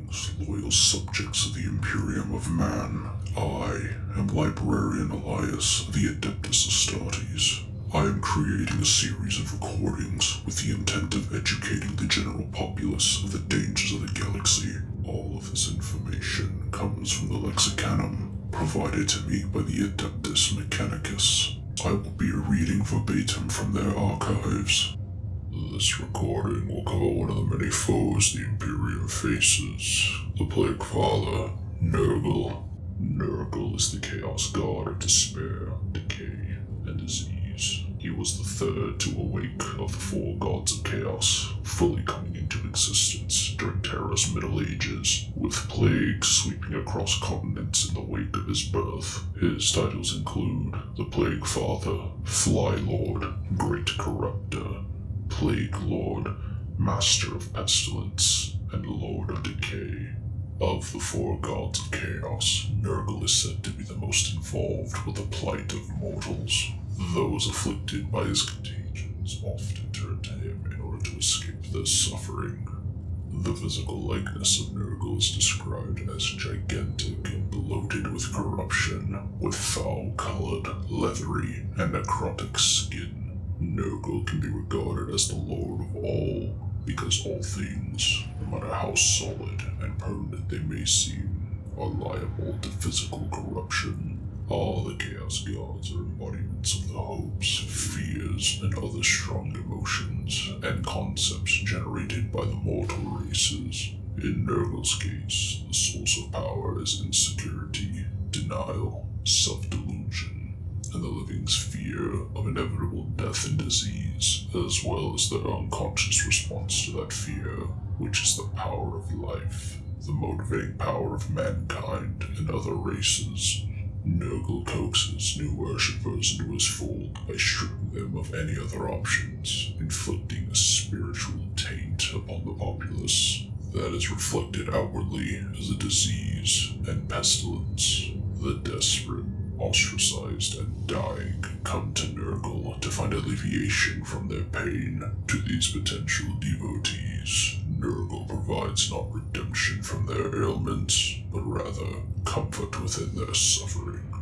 Greetings, loyal subjects of the Imperium of Man. I am Librarian Elias of the Adeptus Astartes. I am creating a series of recordings with the intent of educating the general populace of the dangers of the galaxy. All of this information comes from the Lexicanum, provided to me by the Adeptus Mechanicus. I will be reading verbatim from their archives. This recording will cover one of the many foes the Imperium faces, the Plague Father, Nurgle. Nurgle is the Chaos God of despair, decay, and disease. He was the third to awake of the four gods of chaos, fully coming into existence during Terra's Middle Ages, with plague sweeping across continents in the wake of his birth. His titles include the Plague Father, Fly Lord, Great Corruptor, Plague Lord, Master of Pestilence, and Lord of Decay. Of the four gods of chaos, Nurgle is said to be the most involved with the plight of mortals. Those afflicted by his contagions often turn to him in order to escape their suffering. The physical likeness of Nurgle is described as gigantic and bloated with corruption, with foul-colored, leathery, and necrotic skin. Nurgle can be regarded as the Lord of all, because all things, no matter how solid and permanent they may seem, are liable to physical corruption. All the Chaos Gods are embodiments of the hopes, fears, and other strong emotions and concepts generated by the mortal races. In Nurgle's case, the source of power is insecurity, denial, self-delusion, and the living's fear of inevitable death and disease, as well as their unconscious response to that fear, which is the power of life, the motivating power of mankind and other races. Nurgle coaxes new worshippers into his fold by stripping them of any other options, inflicting a spiritual taint upon the populace that is reflected outwardly as a disease and pestilence. The desperate, ostracized, and dying come to Nurgle to find alleviation from their pain. To these potential devotees, Nurgle provides not redemption from their ailments, but rather comfort within their suffering.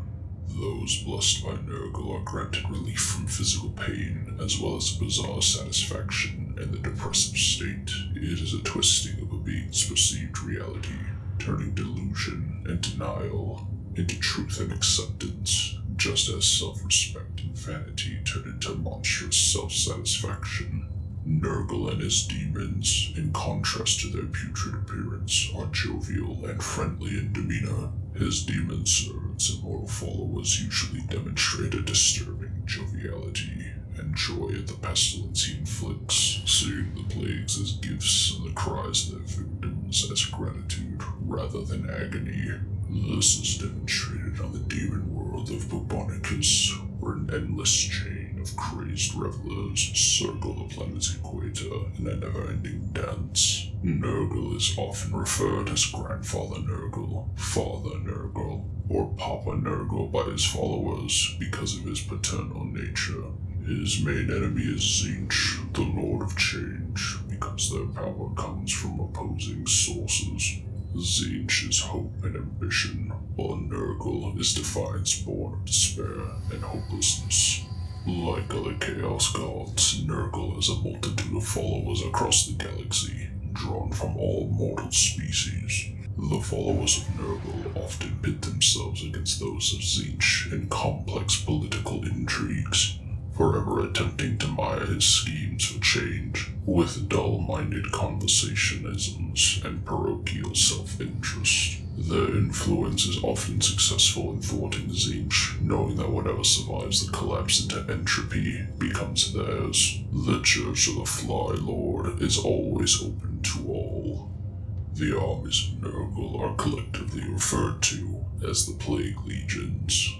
Those blessed by Nurgle are granted relief from physical pain, as well as a bizarre satisfaction in the depressive state. It is a twisting of a being's perceived reality, turning delusion and denial into truth and acceptance, just as self-respect and vanity turn into monstrous self-satisfaction. Nurgle and his demons, in contrast to their putrid appearance, are jovial and friendly in demeanor. His demon servants and mortal followers usually demonstrate a disturbing joviality and joy at the pestilence he inflicts, seeing the plagues as gifts and the cries of their victims as gratitude rather than agony. This is demonstrated on the demon world of Bubonicus, where an endless chain of crazed revelers circle the planet's equator in a never-ending dance. Nurgle is often referred as Grandfather Nurgle, Father Nurgle, or Papa Nurgle by his followers because of his paternal nature. His main enemy is Tzeentch, the Lord of Change, because their power comes from opposing sources. Tzeentch is hope and ambition, while Nurgle is defiance born of despair and hopelessness. Like other Chaos Gods, Nurgle has a multitude of followers across the galaxy, drawn from all mortal species. The followers of Nurgle often pit themselves against those of Tzeentch in complex political intrigues, forever attempting to mire his schemes for change with dull-minded conversationisms and parochial self-interest. Their influence is often successful in thwarting Tzeentch, knowing that whatever survives the collapse into entropy becomes theirs. The Church of the Fly Lord is always open to all. The armies of Nurgle are collectively referred to as the Plague Legions.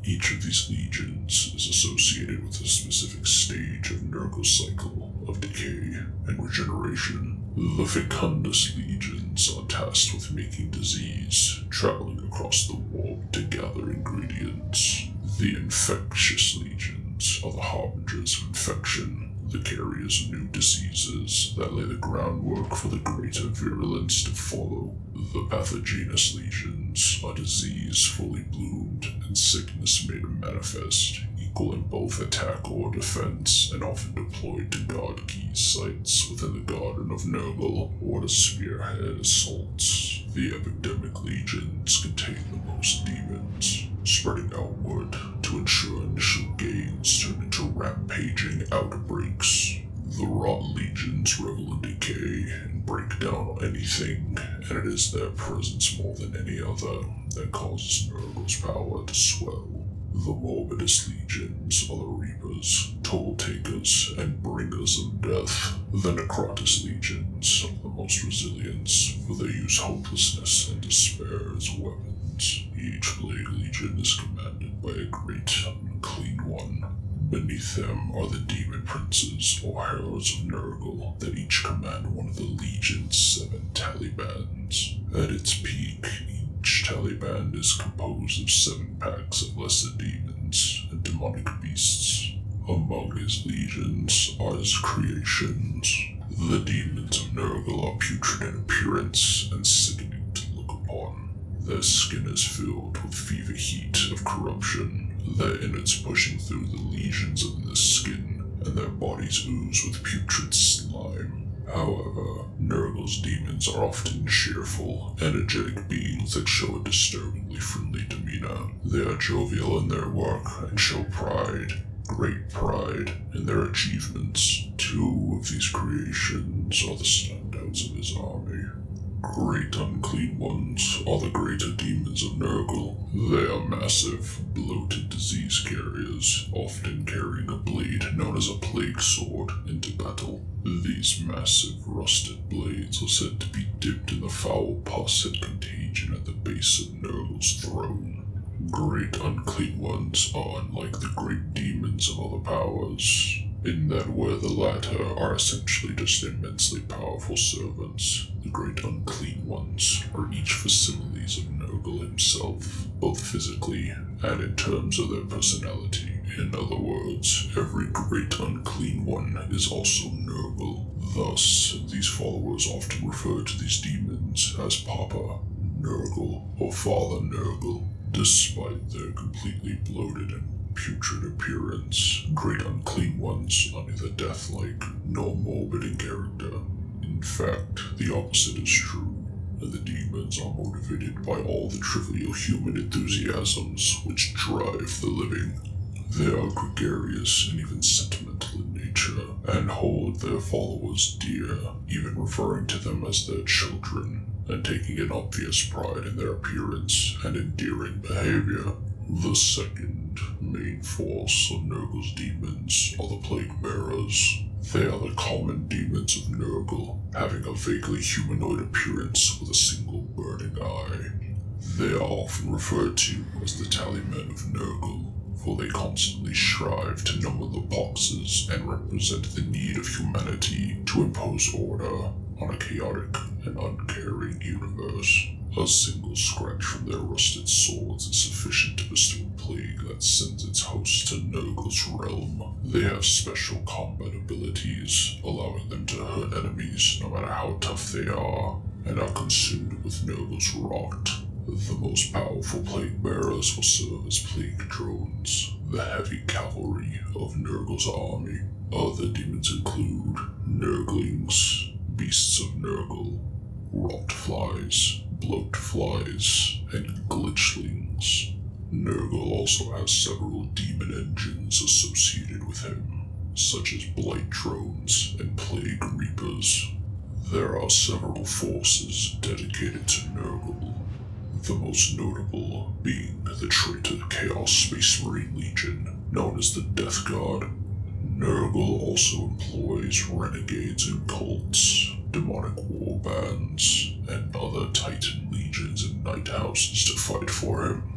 Each of these legions is associated with a specific stage of Nurgle's cycle of decay and regeneration. The Fecundus legions are tasked with making disease, traveling across the warp to gather ingredients. The Infectious legions are the harbingers of infection. the carriers of new diseases that lay the groundwork for the greater virulence to follow. The pathogenous legions are disease fully bloomed and sickness made manifest, equal in both attack or defense, and often deployed to guard key sites within the Garden of Nurgle or to spearhead assaults. The epidemic legions contain the most demons, spreading outward to ensure initial gains turn into rampaging outbreaks. The rot legions revel in decay and break down anything, and it is their presence more than any other that causes Nurgle's power to swell. The morbidous legions are the reapers, toll takers, and bringers of death. The necrotis legions are the most resilient, for they use hopelessness and despair as weapons. Each plague legion is commanded by a great unclean one. Beneath them are the demon princes, or heralds of Nurgle, that each command one of the legion's 7 talibands. At its peak, each Taliban is composed of 7 packs of lesser demons and demonic beasts. Among his legions are his creations. The demons of Nurgle are putrid in appearance and sickening to look upon. Their skin is filled with fever heat of corruption, their innards pushing through the lesions of the skin, and their bodies ooze with putrid slime. However, Nurgle's demons are often cheerful, energetic beings that show a disturbingly friendly demeanor. They are jovial in their work and show great pride in their achievements. 2 of these creations are the standouts of his army. Great unclean ones are the greater demons of Nurgle. They are massive, bloated disease carriers, often carrying a blade known as a plague sword into battle. These massive rusted blades are said to be dipped in the foul pus and contagion at the base of Nurgle's throne. Great unclean ones are unlike the great demons of other powers, in that where the latter are essentially just immensely powerful servants, the great unclean ones are each facsimiles of Nurgle himself, both physically and in terms of their personality. In other words, every great unclean one is also Nurgle. Thus, these followers often refer to these demons as Papa Nurgle or Father Nurgle. Despite their completely bloated and putrid appearance, great unclean ones are neither death-like nor morbid in character. In fact, the opposite is true, and the demons are motivated by all the trivial human enthusiasms which drive the living. They are gregarious and even sentimental in nature, and hold their followers dear, even referring to them as their children, and taking an obvious pride in their appearance and endearing behavior. The second main force of Nurgle's demons are the Plague Bearers. They are the common demons of Nurgle, having a vaguely humanoid appearance with a single burning eye. They are often referred to as the Tallymen of Nurgle, for they constantly strive to number the boxes and represent the need of humanity to impose order on a chaotic and uncaring universe. A single scratch from their rusted swords is sufficient to bestow a plague that sends its host to Nurgle's realm. They have special combat abilities, allowing them to hurt enemies no matter how tough they are, and are consumed with Nurgle's rot. The most powerful plague bearers will serve as plague drones, the heavy cavalry of Nurgle's army. Other demons include Nurglings, beasts of Nurgle, rot flies, bloat flies, and glitchlings. Nurgle also has several demon engines associated with him, such as blight drones and plague reapers. There are several forces dedicated to Nurgle, the most notable being the traitor Chaos Space Marine Legion, known as the Death Guard. Nurgle also employs renegades and cults, demonic war bands, and other Titan legions and night houses to fight for him.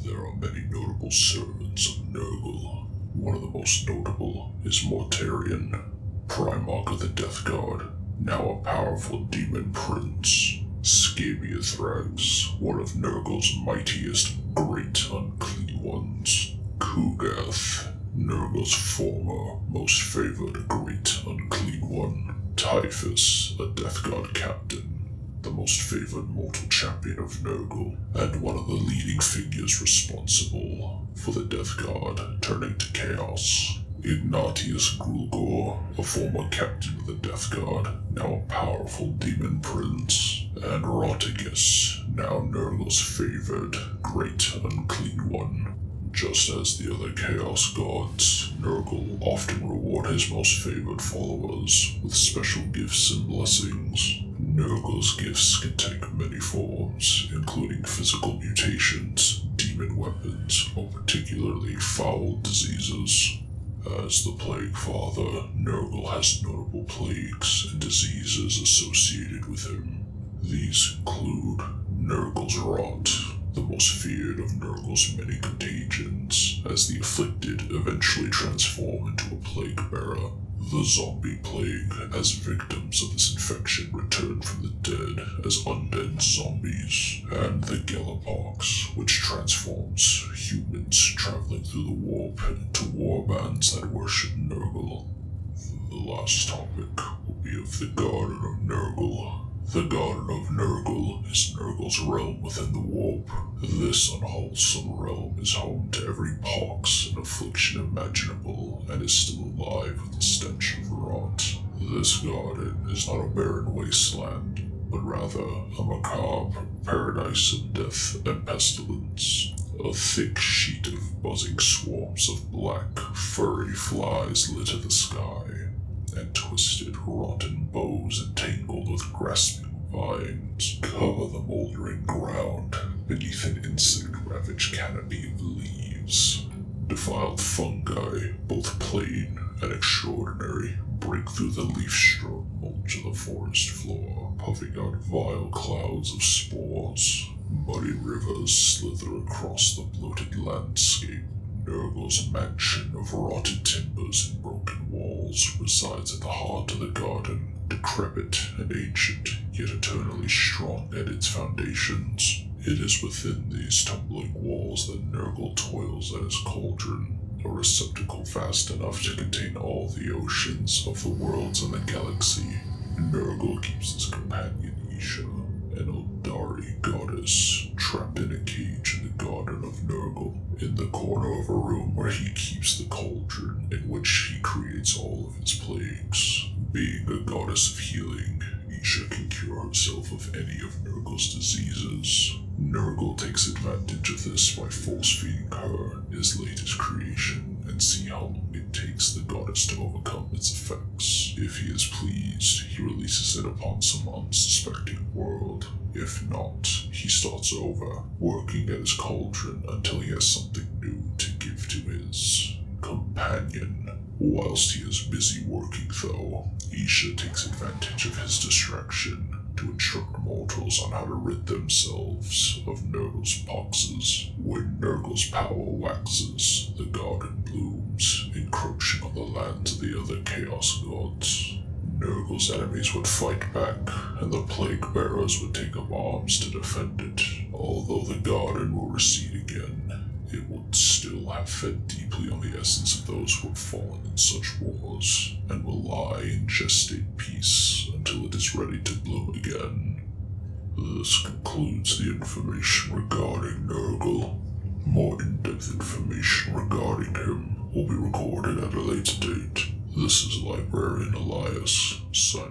There are many notable servants of Nurgle. One of the most notable is Mortarion, Primarch of the Death Guard, now a powerful demon prince. Scabiathrax, one of Nurgle's mightiest great unclean ones. Kugath, Nurgle's former, most favored great unclean one, Typhus, a Death Guard captain, the most favored mortal champion of Nurgle, and one of the leading figures responsible for the Death Guard turning to chaos. Ignatius Grulgor, a former captain of the Death Guard, now a powerful demon prince, and Rotigus, now Nurgle's favored great unclean one. Just as the other Chaos Gods, Nurgle often reward his most favored followers with special gifts and blessings. Nurgle's gifts can take many forms, including physical mutations, demon weapons, or particularly foul diseases. As the Plague Father, Nurgle has notable plagues and diseases associated with him. These include Nurgle's Rot, the most feared of Nurgle's many contagions, as the afflicted eventually transform into a plague bearer. The Zombie Plague, as victims of this infection return from the dead as undead zombies, and the Galapox, which transforms humans traveling through the warp into warbands that worship Nurgle. The last topic will be of the Garden of Nurgle. The Garden of Nurgle is Nurgle's realm within the warp. This unwholesome realm is home to every pox and affliction imaginable, and is still alive with the stench of rot. This garden is not a barren wasteland, but rather a macabre paradise of death and pestilence. A thick sheet of buzzing swarms of black, furry flies litter the sky, and twisted, rotten boughs entangled with grasping vines cover the moldering ground beneath an insect-ravaged canopy of leaves. Defiled fungi, both plain and extraordinary, break through the leaf-strewn mulch of the forest floor, puffing out vile clouds of spores. Muddy rivers slither across the bloated landscape. Nurgle's mansion of rotted timbers and broken walls resides at the heart of the garden, decrepit and ancient, yet eternally strong at its foundations. It is within these tumbling walls that Nurgle toils at his cauldron, a receptacle vast enough to contain all the oceans of the worlds in the galaxy. Nurgle keeps his companion Isha, an Eldari goddess, trapped in a cage in the Garden of Nurgle, in the corner of a room where he keeps the cauldron in which he creates all of its plagues. Being a goddess of healing, Isha can cure herself of any of Nurgle's diseases. Nurgle takes advantage of this by force-feeding her his latest creation and see how long it takes the goddess to overcome its effects. If he is pleased, he releases it upon some unsuspecting world. If not, he starts over, working at his cauldron until he has something new to give to his companion. Whilst he is busy working though, Isha takes advantage of his distraction to instruct mortals on how to rid themselves of Nurgle's poxes. When Nurgle's power waxes, the garden blooms, encroaching on the lands of the other Chaos Gods. Nurgle's enemies would fight back, and the Plague Bearers would take up arms to defend it. Although the garden will recede again, it would still have fed deeply on the essence of those who have fallen in such wars, and will lie in gestate peace until it is ready to bloom again. This concludes the information regarding Nurgle. More in-depth information regarding him will be recorded at a later date. This is Librarian Elias, signing